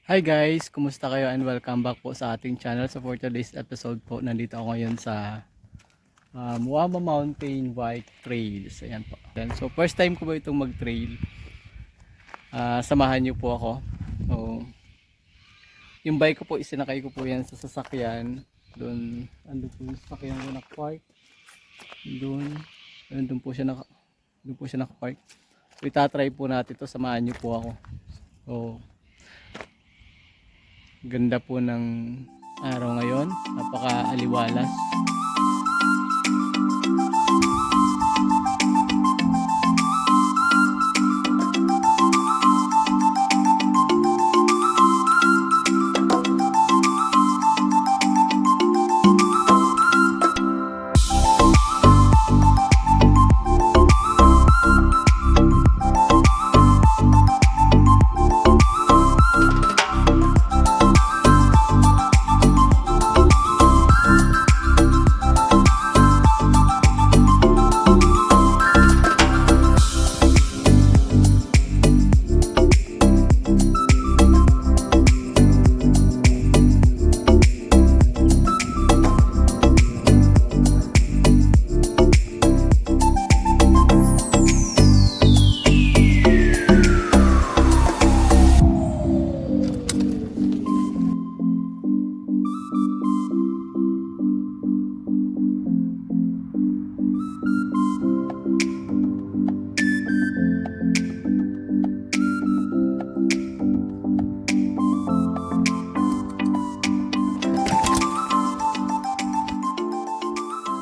Hi guys, kumusta kayo and welcome back po sa ating channel. So for today's episode po, nandito ako ngayon sa Muama Mountain Bike Trails. Ayan po. So first time ko ba itong mag-trail? Samahan niyo po ako. So, yung bike ko po, isinakay ko po yan sa sasakyan. Doon, ando po yung sasakyan ko naka-park. Doon po siya naka-park. So itatry po natin to, samahan niyo po ako. So, ganda po ng araw ngayon, napaka-aliwalas.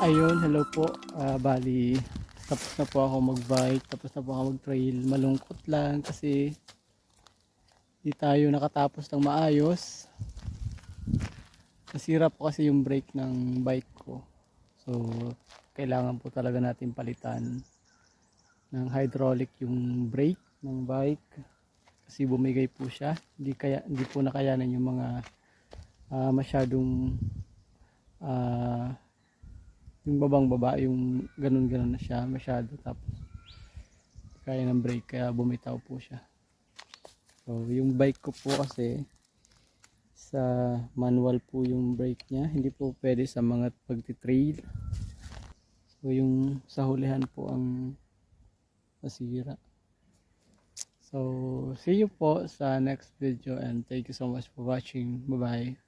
Ayun, hello po. Bali, tapos na po ako mag-bike, tapos na po ako mag-trail. Malungkot lang kasi di tayo nakatapos ng maayos. Nasira po kasi yung brake ng bike ko. So, kailangan po talaga natin palitan ng hydraulic yung brake ng bike. Kasi bumigay po siya. Hindi po nakayanan yung mga masyadong yung babang baba, yung ganun na siya masyado, tapos kaya ng brake, kaya bumitaw po siya. So yung bike ko po kasi sa manual po yung brake niya, hindi po pwede sa mga pagti-trail. So yung sa hulihan po ang nasira. So see you po sa next video and thank you so much for watching. Bye bye.